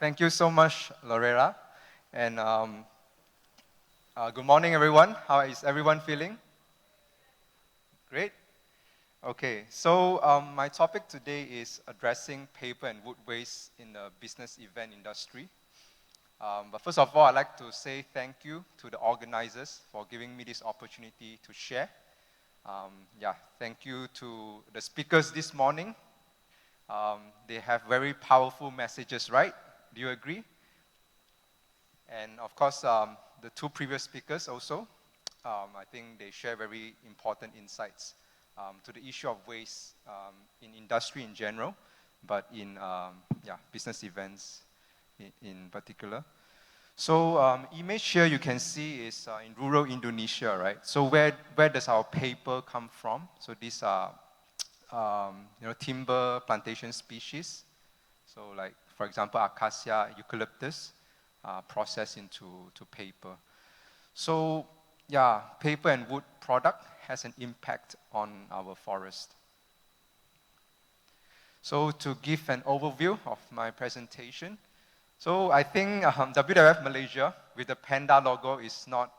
Thank you so much, Lorera. And good morning, everyone. How is everyone feeling? Great. Okay, so my topic today is addressing paper and wood waste in the business event industry. But first of all, I'd like to say thank you to the organizers for giving me this opportunity to share. Thank you to the speakers this morning. They have very powerful messages, right? Do you agree? And of course, the two previous speakers also, I think they share very important insights to the issue of waste in industry in general, but in business events in particular. So image here you can see is in rural Indonesia, right? So where does our paper come from? So these are timber plantation species. So like, for example, acacia, eucalyptus, processed into paper. So yeah, paper and wood product has an impact on our forest. So to give an overview of my presentation, so I think WWF-Malaysia with the panda logo is not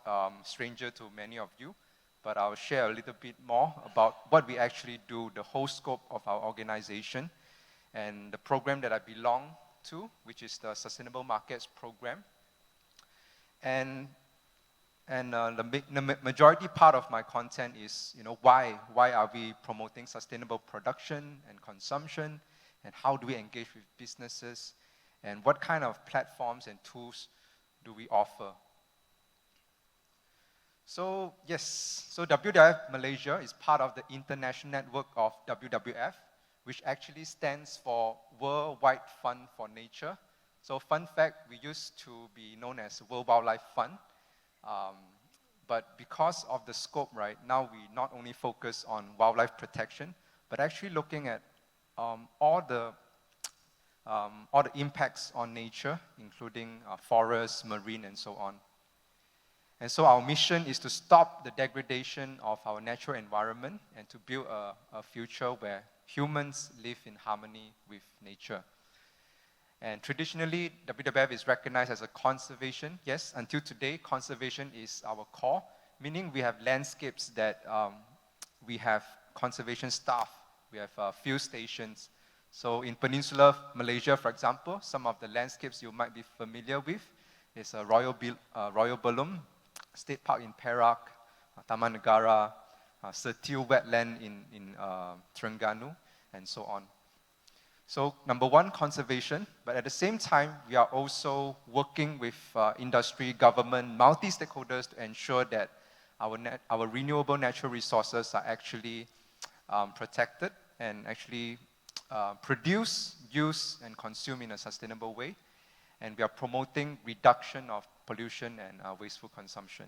stranger to many of you, but I'll share a little bit more about what we actually do, the whole scope of our organization, and the program that I belong to, which is the Sustainable Markets Program. And the majority part of my content is, why are we promoting sustainable production and consumption, and how do we engage with businesses, and what kind of platforms and tools do we offer? So yes, so WWF Malaysia is part of the international network of WWF, which actually stands for Worldwide Fund for Nature. So fun fact, we used to be known as World Wildlife Fund, but because of the scope, right, now we not only focus on wildlife protection, but actually looking at all the impacts on nature, including forests, marine, and so on. And so our mission is to stop the degradation of our natural environment and to build a future where humans live in harmony with nature. And traditionally, WWF is recognized as a conservation. Yes, until today, conservation is our core, meaning we have landscapes that we have conservation staff. We have field stations. So in Peninsular Malaysia, for example, some of the landscapes you might be familiar with is Royal Belum State Park in Perak, Taman Negara, Setiu Wetland in Terengganu, and so on. So number one, conservation, but at the same time, we are also working with industry, government, multi-stakeholders to ensure that our renewable natural resources are actually protected and actually produce, use, and consume in a sustainable way. And we are promoting reduction of pollution and wasteful consumption.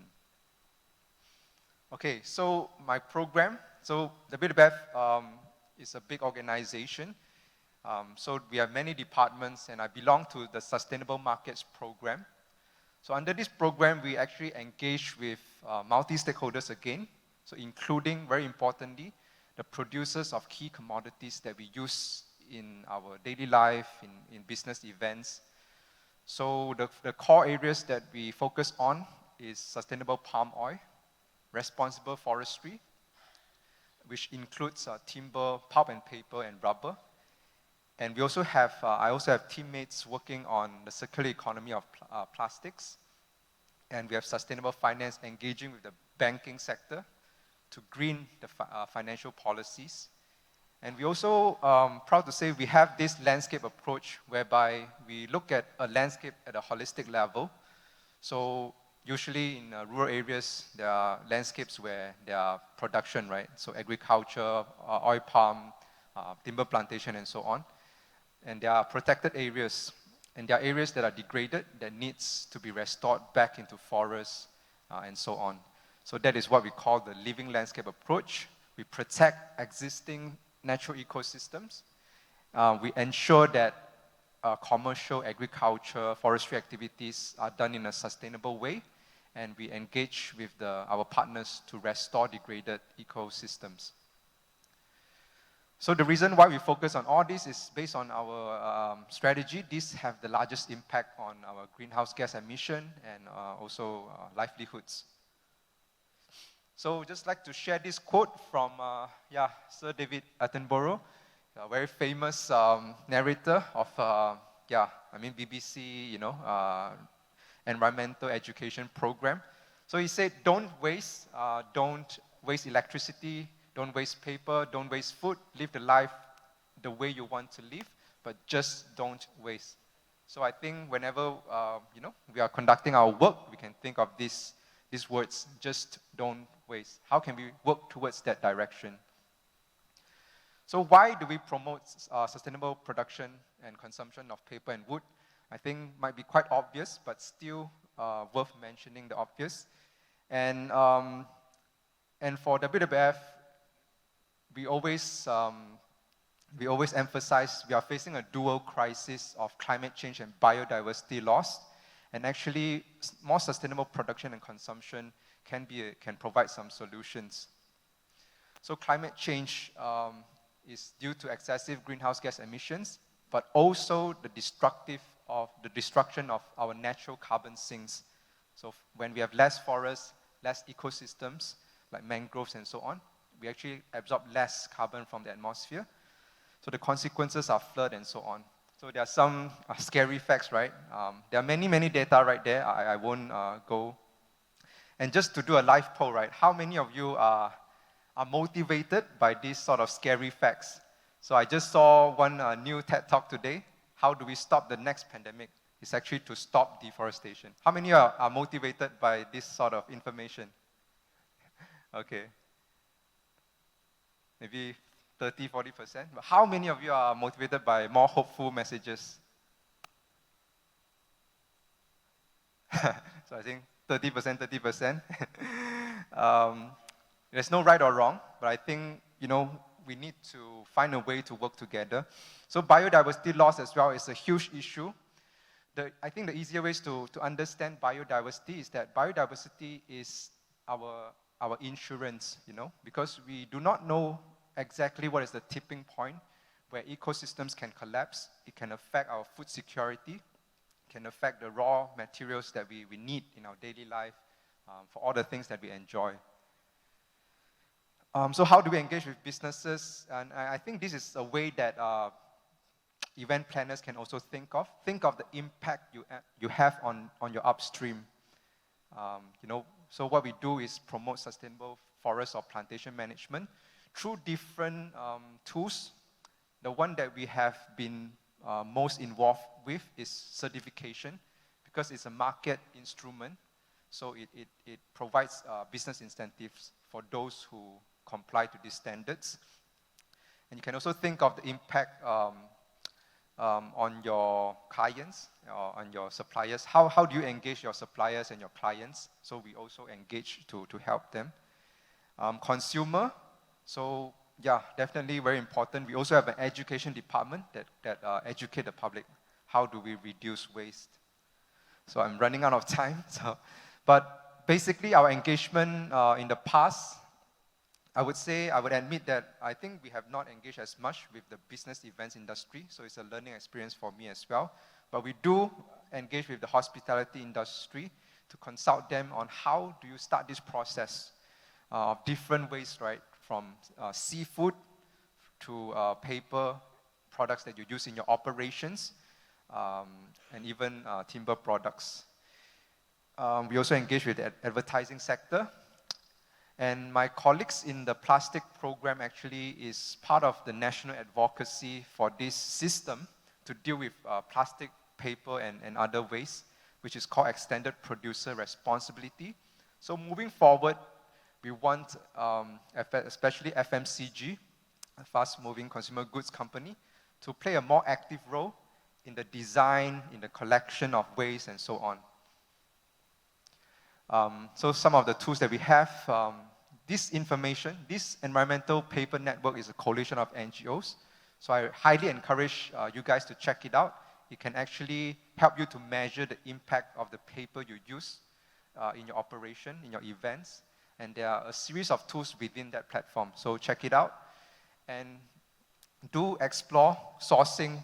Okay, so my program, so WWF is a big organization. So we have many departments, and I belong to the Sustainable Markets Program. So under this program, we actually engage with multi-stakeholders again, so including, very importantly, the producers of key commodities that we use in our daily life, in business events. So the core areas that we focus on is sustainable palm oil, responsible forestry, which includes timber, pulp and paper, and rubber. And we also have, I also have teammates working on the circular economy of plastics. And we have sustainable finance engaging with the banking sector to green the financial policies. And we also, proud to say, we have this landscape approach whereby we look at a landscape at a holistic level. So usually in rural areas, there are landscapes where there are production, right? So agriculture, oil palm, timber plantation, and so on. And there are protected areas, and there are areas that are degraded that needs to be restored back into forests and so on. So that is what we call the living landscape approach. We protect existing natural ecosystems. We ensure that commercial agriculture, forestry activities are done in a sustainable way, and we engage with our partners to restore degraded ecosystems. So the reason why we focus on all this is based on our strategy. These have the largest impact on our greenhouse gas emission and also livelihoods. So just like to share this quote from Sir David Attenborough, a very famous narrator of BBC, environmental education program. So he said, don't waste electricity, don't waste paper, don't waste food, live the life the way you want to live, but just don't waste. So I think whenever we are conducting our work, we can think of these words, just don't waste. How can we work towards that direction? So why do we promote sustainable production and consumption of paper and wood? I think might be quite obvious, but still worth mentioning the obvious. And for WWF, we always emphasize we are facing a dual crisis of climate change and biodiversity loss. And actually, more sustainable production and consumption can provide some solutions. So climate change is due to excessive greenhouse gas emissions, but also the destruction of our natural carbon sinks. So when we have less forests, less ecosystems, like mangroves and so on, we actually absorb less carbon from the atmosphere. So the consequences are flood and so on. So there are some scary facts, right? There are many data right there. I won't go. And just to do a live poll, right? How many of you are motivated by these sort of scary facts? So I just saw one new TED Talk today. How do we stop the next pandemic? It's actually to stop deforestation. How many are motivated by this sort of information? Okay. Maybe 30-40%. But how many of you are motivated by more hopeful messages? So I think 30%. There's no right or wrong, but I think we need to find a way to work together. So biodiversity loss as well is a huge issue. I think the easier ways to understand biodiversity is that biodiversity is our insurance, because we do not know exactly what is the tipping point where ecosystems can collapse. It can affect our food security, can affect the raw materials that we need in our daily life for all the things that we enjoy. So how do we engage with businesses? And I think this is a way that event planners can also think of. Think of the impact you have on your upstream. So what we do is promote sustainable forest or plantation management through different tools. The one that we have been most involved with is certification, because it's a market instrument. So it provides business incentives for those who comply to these standards. And you can also think of the impact on your clients or on your suppliers. How do you engage your suppliers and your clients? So we also engage to help them. Consumer, so yeah, definitely very important. We also have an education department that educate the public. How do we reduce waste? So I'm running out of time. But basically our engagement in the past, I would admit that I think we have not engaged as much with the business events industry, so it's a learning experience for me as well. But we do engage with the hospitality industry to consult them on how do you start this process of different ways, right? From seafood to paper products that you use in your operations, and even timber products. We also engage with the advertising sector. And my colleagues in the plastic program actually is part of the national advocacy for this system to deal with plastic, paper, and other waste, which is called extended producer responsibility. So moving forward, we want, especially FMCG, a fast-moving consumer goods company, to play a more active role in the design, in the collection of waste, and so on. So some of the tools that we have, this environmental paper network is a coalition of NGOs. So I highly encourage you guys to check it out. It can actually help you to measure the impact of the paper you use in your operation, in your events. And there are a series of tools within that platform. So check it out. And do explore sourcing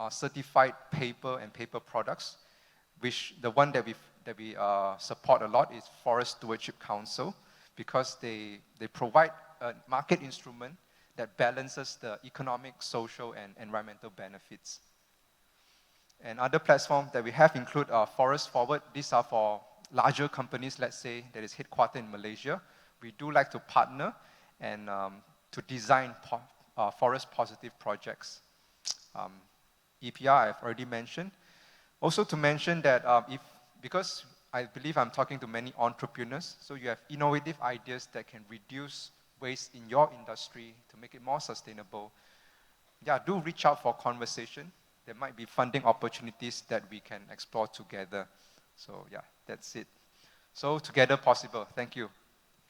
certified paper and paper products, which the one that we support a lot is Forest Stewardship Council, because they provide a market instrument that balances the economic, social, and environmental benefits. And other platforms that we have include Forest Forward. These are for larger companies, let's say, that is headquartered in Malaysia. We do like to partner and to design forest positive projects. EPR, I've already mentioned. Also to mention that because I believe I'm talking to many entrepreneurs, so you have innovative ideas that can reduce waste in your industry to make it more sustainable. Yeah, do reach out for conversation. There might be funding opportunities that we can explore together. So yeah, that's it. So together possible. Thank you.